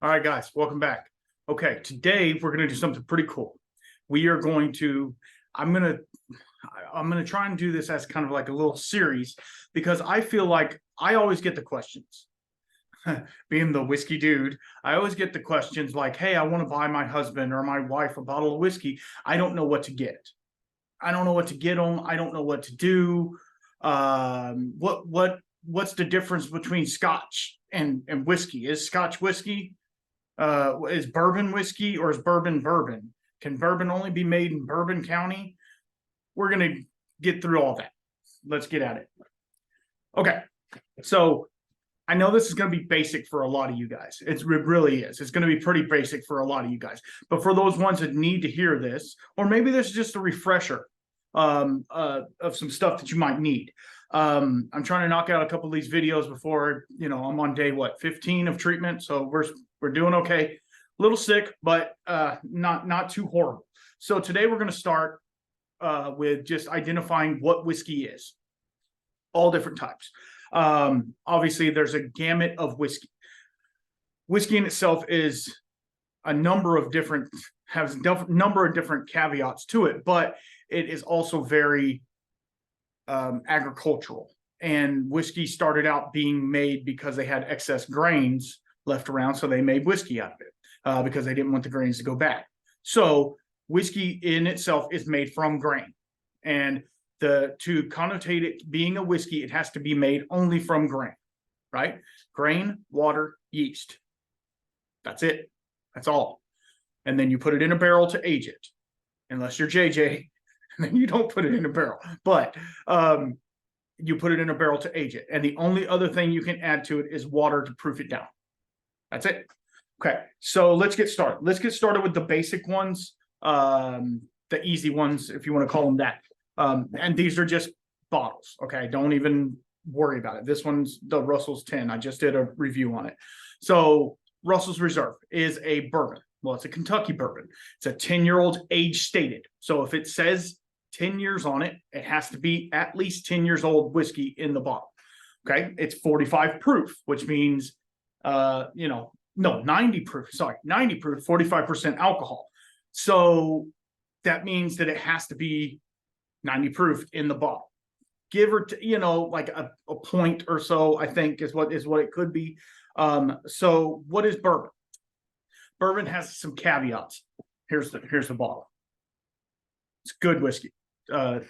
All right, guys, welcome back. Okay, today we're going to do something pretty cool. We are going to, I'm going to, I'm going to try and do this as kind of like a little series because I feel like I always get the questions. Being the whiskey dude, I always get the questions like, "Hey, I want to buy my husband or my wife a bottle of whiskey. I don't know what to get. I don't know what to get them. I don't know what to do. What's the difference between Scotch and whiskey? Is Scotch whiskey? Is bourbon whiskey or is bourbon bourbon? Can bourbon only be made in Bourbon County? We're going to get through all that. Let's get at it. Okay. So I know this is going to be basic for a lot of you guys. It really is. It's going to be pretty basic for a lot of you guys. But for those ones that need to hear this, or maybe this is just a refresher of some stuff that you might need. I'm trying to knock out a couple of these videos before, I'm on day, 15 of treatment. So we're doing okay. A little sick, but not too horrible. So today we're going to start with just identifying what whiskey is. All different types. Obviously, there's a gamut of whiskey. Whiskey in itself is a number of different caveats to it, but it is also very agricultural. And whiskey started out being made because they had excess grains left around, so they made whiskey out of it because they didn't want the grains to go bad. So whiskey in itself is made from grain, and to connotate it being a whiskey, it has to be made only from grain, right? Grain, water, yeast. That's it. That's all. And then you put it in a barrel to age it, unless you're JJ, and then you don't put it in a barrel. But you put it in a barrel to age it, and the only other thing you can add to it is water to proof it down. That's it. Okay, so let's get started. Let's get started with the basic ones, the easy ones, if you want to call them that. And these are just bottles. Okay, don't even worry about it. This one's the Russell's 10. I just did a review on it. So Russell's Reserve is a bourbon. Well, it's a Kentucky bourbon. It's a 10-year-old age stated. So if it says 10 years on it, it has to be at least 10 years old whiskey in the bottle. Okay, it's 45 proof, which means, 90 proof. Sorry, 90 proof, 45% alcohol. So that means that it has to be 90 proof in the bottle, give or like a point or so, I think is what it could be. So what is bourbon? Bourbon has some caveats. Here's the bottle. It's good whiskey. Wild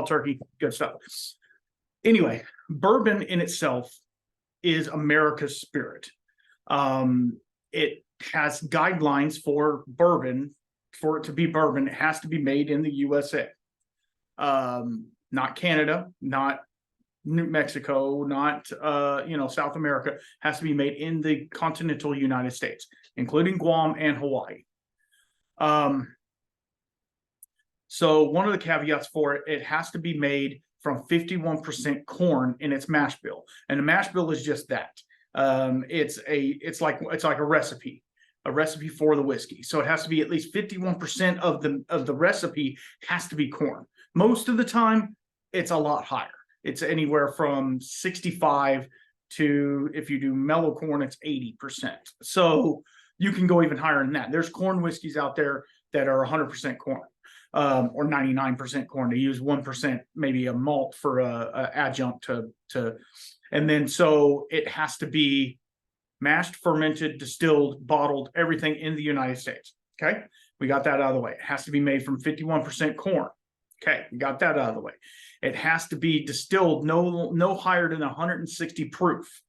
turkey, good stuff. Anyway, bourbon in itself is America's spirit. It has guidelines for bourbon. For it to be bourbon, it has to be made in the USA. Not Canada, not New Mexico, not South America. It has to be made in the continental United States, including Guam and Hawaii. So one of the caveats for it, it has to be made from 51% corn in its mash bill, and the mash bill is just that. It's like a recipe. A recipe for the whiskey. So it has to be at least 51% of the recipe has to be corn. Most of the time, it's a lot higher. It's anywhere from 65 to, if you do mellow corn, it's 80%. So you can go even higher than that. There's corn whiskeys out there that are 100% corn or 99% corn. They use 1%, maybe a malt for a adjunct to, and then so it has to be mashed, fermented, distilled, bottled, everything in the United States. Okay, we got that out of the way. It has to be made from 51% corn. Okay, we got that out of the way. It has to be distilled no higher than 160 proof.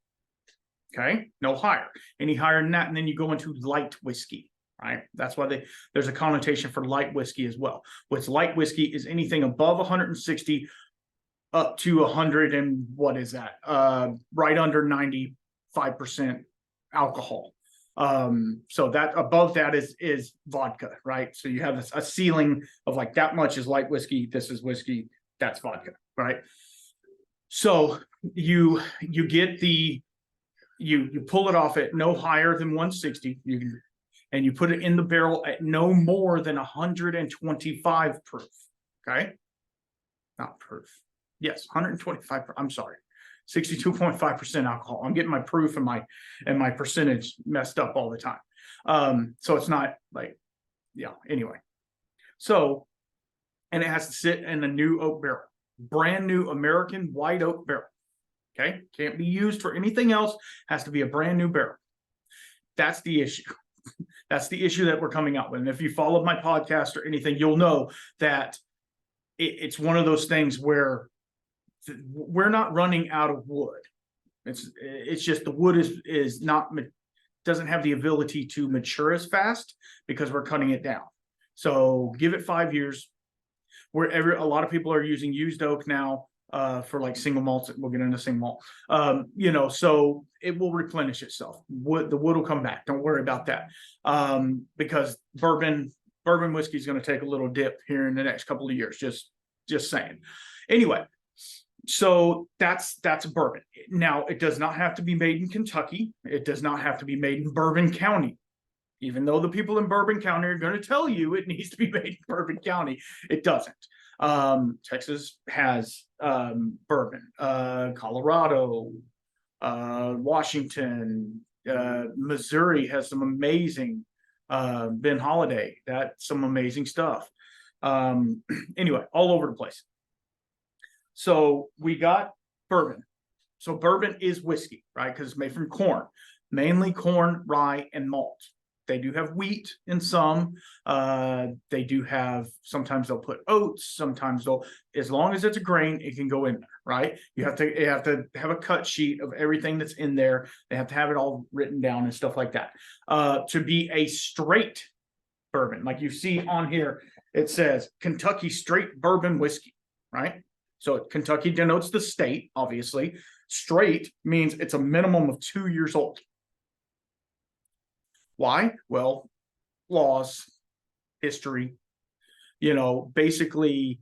Okay, no higher. Any higher than that, and then you go into light whiskey. Right, that's why there's a connotation for light whiskey as well. What's light whiskey is anything above 160 up to 100 and what is that? Right under 95% alcohol. So that above that is vodka, right? So you have a ceiling of like that much is light whiskey, this is whiskey, that's vodka, right? So you get you pull it off at no higher than 160, and you put it in the barrel at no more than 125 proof. Okay, not proof. Yes, 125. I'm sorry. 62.5% alcohol. I'm getting my proof and my percentage messed up all the time. So it's not like, yeah, anyway. So, and it has to sit in a new oak barrel, brand new American white oak barrel. Okay. Can't be used for anything else. Has to be a brand new barrel. That's the issue. That's the issue that we're coming up with. And if you followed my podcast or anything, you'll know that it's one of those things where we're not running out of wood. It's just the wood is not, doesn't have the ability to mature as fast because we're cutting it down. So give it 5 years. A lot of people are using used oak now for like single malts. We'll get into single malt. So it will replenish itself. The wood will come back. Don't worry about that. Because bourbon whiskey is going to take a little dip here in the next couple of years. Just saying. Anyway, so that's bourbon. Now, it does not have to be made in Kentucky. It does not have to be made in Bourbon County. Even though the people in Bourbon County are going to tell you it needs to be made in Bourbon County, it doesn't. Texas has bourbon. Colorado, Washington, Missouri has some amazing Ben Holiday. That's some amazing stuff. Anyway, all over the place. So we got bourbon. So bourbon is whiskey, right? Because it's made from corn, mainly corn, rye, and malt. They do have wheat in some. They do have, sometimes they'll put oats. Sometimes as long as it's a grain, it can go in there, right? You have to have a cut sheet of everything that's in there. They have to have it all written down and stuff like that. To be a straight bourbon, like you see on here, it says Kentucky straight bourbon whiskey, right? So Kentucky denotes the state, obviously. Straight means it's a minimum of 2 years old. Why? Well, laws, history. Basically,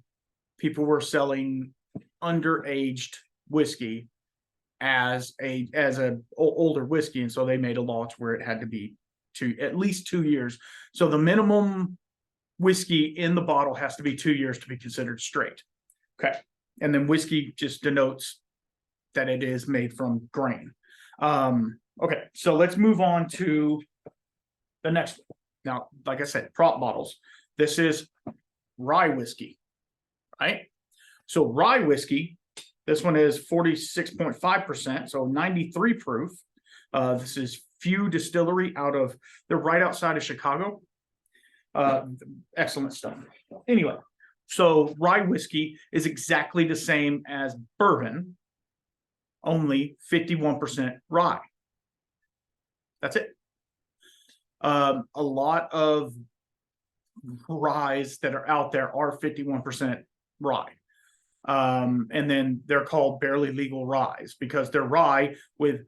people were selling underaged whiskey as a older whiskey, and so they made a law to where it had to be at least 2 years. So the minimum whiskey in the bottle has to be 2 years to be considered straight. Okay, and then whiskey just denotes that it is made from grain. Okay, so let's move on to the next one. Now, like I said, prop bottles. This is rye whiskey, right? So rye whiskey, this one is 46.5%, so 93 proof. This is Few Distillery they're right outside of Chicago. Excellent stuff. Anyway, so rye whiskey is exactly the same as bourbon, only 51% rye. That's it. A lot of ryes that are out there are 51% rye. And then they're called barely legal ryes because they're rye with,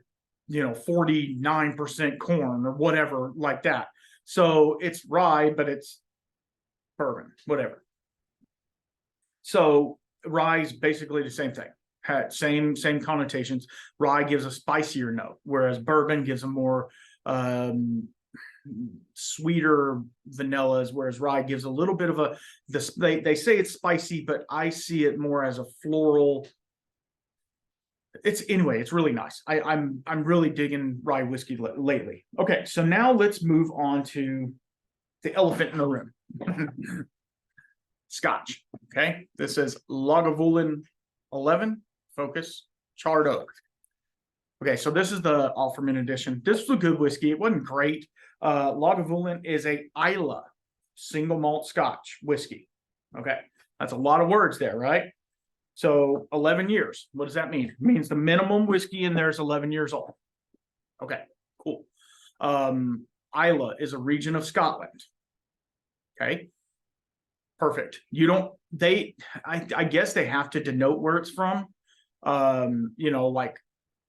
49% corn or whatever like that. So it's rye, but it's bourbon, whatever. So rye is basically the same thing. Same connotations. Rye gives a spicier note, whereas bourbon gives a more sweeter vanillas, whereas rye gives a little bit of they say it's spicy, but I see it more as a floral. It's really nice. I'm really digging rye whiskey lately. Okay, so now let's move on to the elephant in the room. Scotch. Okay, this is Lagavulin 11 Focus Charred Oak. Okay, so this is the Offerman edition. This was a good whiskey. It wasn't great. Lagavulin is a Islay single malt Scotch whiskey. Okay, that's a lot of words there, right? So 11 years. What does that mean? It means the minimum whiskey in there is 11 years old. Okay, cool. Islay is a region of Scotland. Okay, perfect. I guess they have to denote where it's from. Like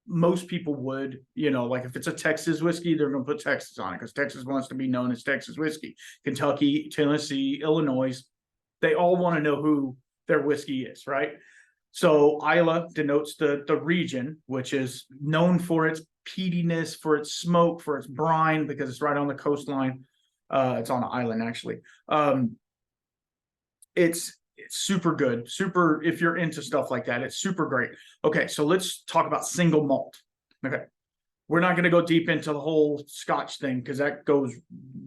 most people would, like if it's a Texas whiskey, they're going to put Texas on it because Texas wants to be known as Texas whiskey. Kentucky, Tennessee, Illinois, they all want to know who their whiskey is, right? So Islay denotes the region, which is known for its peatiness, for its smoke, for its brine, because it's right on the coastline. It's on an island, actually. It's It's super good. Super, if you're into stuff like that, it's super great. Okay, so let's talk about single malt. Okay. We're not going to go deep into the whole Scotch thing because that goes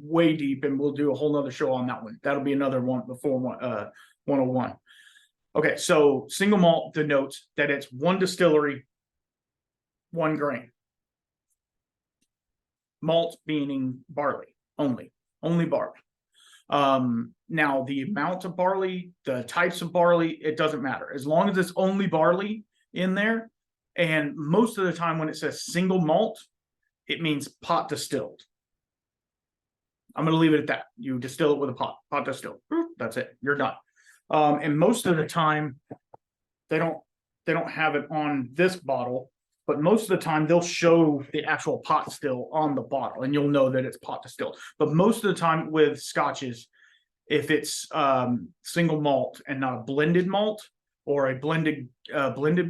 way deep, and we'll do a whole nother show on that one. That'll be another one before 101. Okay, so single malt denotes that it's one distillery, one grain. Malt meaning barley only barley. Now the amount of barley, the types of barley, it doesn't matter as long as it's only barley in there. And most of the time when it says single malt, it means pot distilled. I'm going to leave it at that. You distill it with a pot distilled. That's it. You're done. And most of the time they don't have it on this bottle, but most of the time they'll show the actual pot still on the bottle and you'll know that it's pot distilled. But most of the time with scotches, if it's single malt and not a blended malt or a blended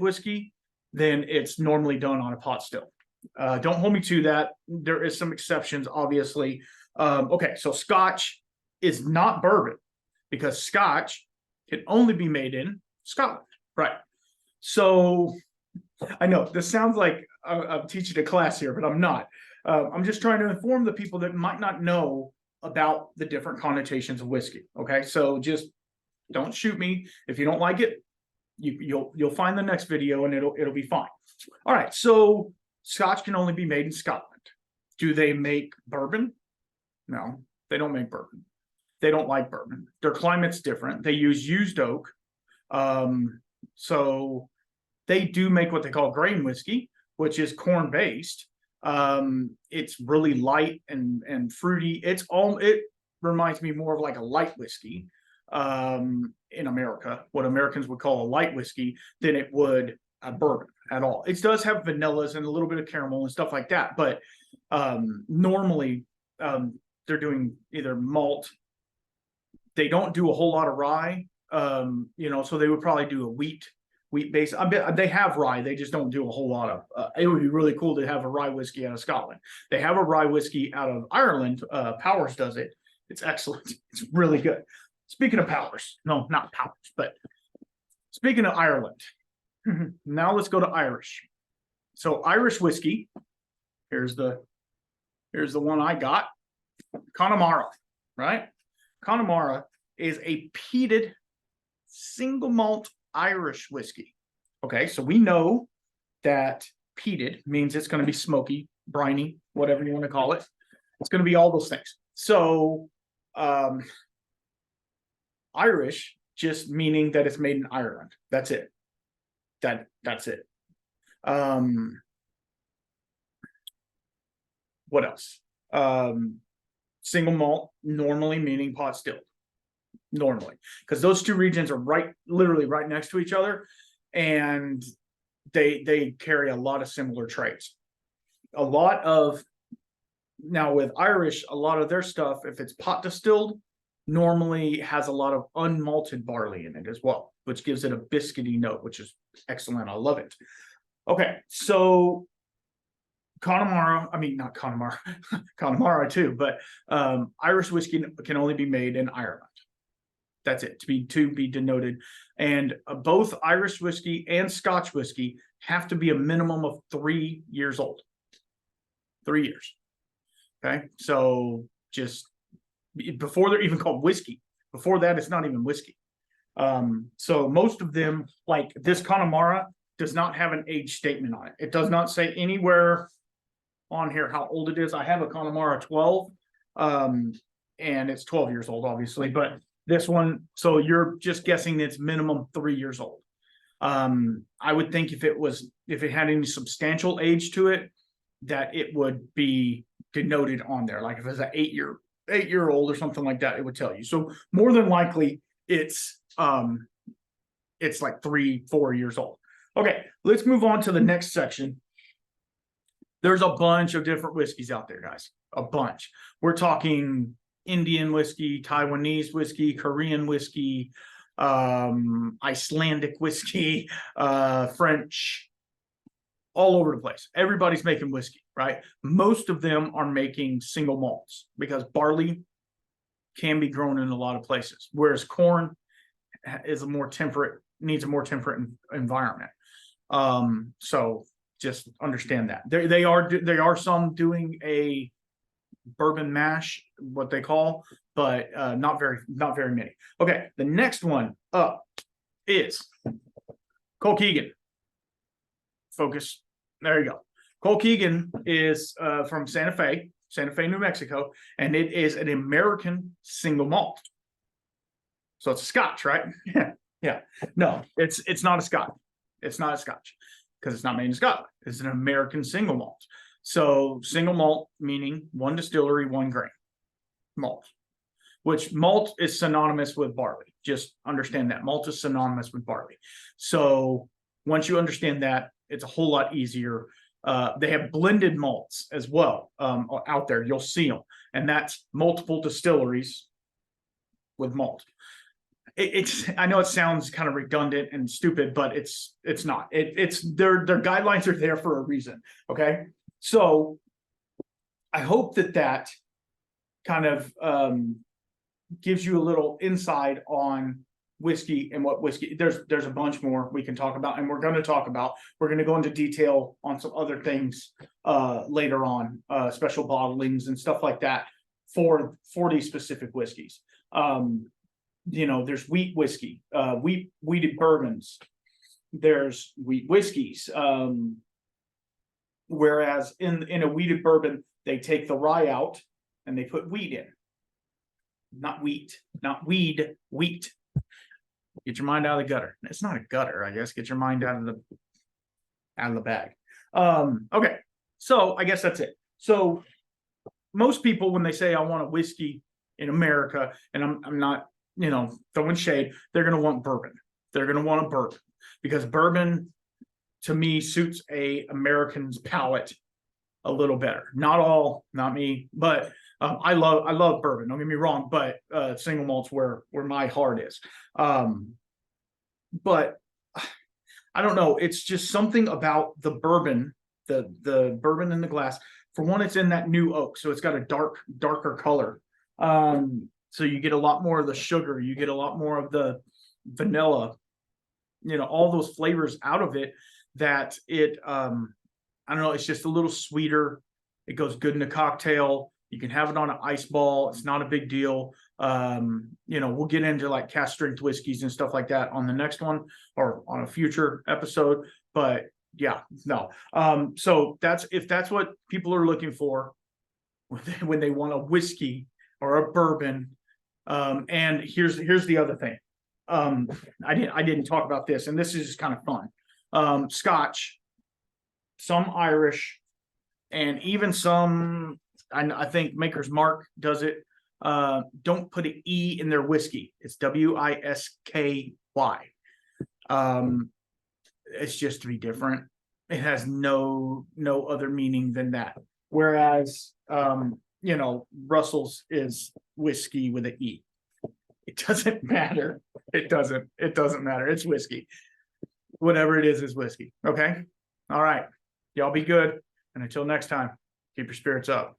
whiskey, then it's normally done on a pot still. Don't hold me to that. There is some exceptions, obviously. Okay, so Scotch is not bourbon because Scotch can only be made in Scotland, right? So I know this sounds like I'm teaching a class here, but I'm not. I'm just trying to inform the people that might not know about the different connotations of whiskey. Okay, so just don't shoot me if you don't like it. You'll find the next video and it'll be fine. All right, so Scotch can only be made in Scotland. Do they make bourbon? No, they don't make bourbon. They don't like bourbon. Their climate's different. They use used oak. So they do make what they call grain whiskey, which is corn based. It's really light and fruity. It reminds me more of like a light whiskey in America, what Americans would call a light whiskey, than it would a bourbon at all. It does have vanillas and a little bit of caramel and stuff like that, but normally they're doing either malt. They don't do a whole lot of rye, so they would probably do a wheat base. I bet they have rye. They just don't do a whole lot of. It would be really cool to have a rye whiskey out of Scotland. They have a rye whiskey out of Ireland. Powers does it. It's excellent. It's really good. Speaking of Powers, no, not Powers, but speaking of Ireland, now let's go to Irish. So Irish whiskey. Here's the one I got. Connemara, right? Connemara is a peated single malt Irish whiskey. Okay, so we know that peated means it's going to be smoky, briny, whatever you want to call it. It's going to be all those things. So Irish just meaning that it's made in Ireland. That's it. That's it. What else? Single malt, normally meaning pot stilled. Normally, because those two regions are literally right next to each other, and they carry a lot of similar traits. Now with Irish, a lot of their stuff, if it's pot distilled, normally has a lot of unmalted barley in it as well, which gives it a biscuity note, which is excellent. I love it. Okay, so Connemara, I mean not Connemara, Connemara too, but Irish whiskey can only be made in Ireland. That's it, to be denoted. And both Irish whiskey and Scotch whiskey have to be a minimum of 3 years old. 3 years. Okay, so just before they're even called whiskey. Before that, it's not even whiskey. So most of them, like this Connemara, does not have an age statement on it. It does not say anywhere on here how old it is. I have a Connemara 12, and it's 12 years old, obviously, but this one, so you're just guessing it's minimum 3 years old. I would think if it had any substantial age to it, that it would be denoted on there. Like if it's an 8-year-old or something like that, it would tell you. So more than likely it's like 3-4 years old. Okay, let's move on to the next section. There's a bunch of different whiskeys out there, guys. A bunch. We're talking Indian whiskey, Taiwanese whiskey, Korean whiskey, Icelandic whiskey, French, all over the place. Everybody's making whiskey, right? Most of them are making single malts because barley can be grown in a lot of places, whereas corn is a more temperate, needs a more temperate environment. So just understand that they are some doing a bourbon mash, what they call, but not very many. Okay, the next one up is Cole Keegan. Focus. There you go. Cole Keegan is from Santa Fe, New Mexico, and it is an American single malt. So it's a Scotch, right? Yeah. No, it's not a Scotch. It's not a Scotch because it's not made in Scotland. It's an American single malt. So single malt meaning one distillery, one grain malt, which malt is synonymous with barley. Just understand that malt is synonymous with barley. So once you understand that, it's a whole lot easier. They have blended malts as well out there. You'll see them, and that's multiple distilleries with malt. I know it sounds kind of redundant and stupid, but it's not. It's their guidelines are there for a reason. Okay, so I hope that kind of gives you a little insight on whiskey and what whiskey. There's a bunch more we can talk about, and we're going to talk about. We're going to go into detail on some other things later on, special bottlings and stuff like that for these specific whiskeys. There's wheat whiskey, wheated bourbons. There's wheat whiskeys. Whereas in a wheated bourbon, they take the rye out and they put wheat in. Not wheat, not weed, wheat. Get your mind out of the gutter. It's not a gutter, I guess. Get your mind out of the bag. Okay, so I guess that's it. So most people, when they say I want a whiskey in America, and I'm not throwing shade, they're going to want bourbon. They're going to want a bourbon because bourbon, to me, suits a American's palate a little better. Not all, not me, but I love bourbon. Don't get me wrong, but single malt's where my heart is. But I don't know. It's just something about the bourbon, the bourbon in the glass. For one, it's in that new oak, so it's got a darker color. So you get a lot more of the sugar, you get a lot more of the vanilla, all those flavors out of it that it, I don't know, it's just a little sweeter. It goes good in a cocktail. You can have it on an ice ball. It's not a big deal. We'll get into like cask strength whiskeys and stuff like that on the next one or on a future episode. But yeah, no. So if that's what people are looking for when they want a whiskey or a bourbon. And here's the other thing. I didn't talk about this, and this is just kind of fun. Scotch, some Irish, and even some, I think Maker's Mark does it. Don't put an E in their whiskey. It's WISKY. It's just to be different. It has no other meaning than that. Whereas Russell's is whiskey with an E. It doesn't matter. It doesn't matter. It's whiskey. Whatever it is whiskey. Okay. All right. Y'all be good. And until next time, keep your spirits up.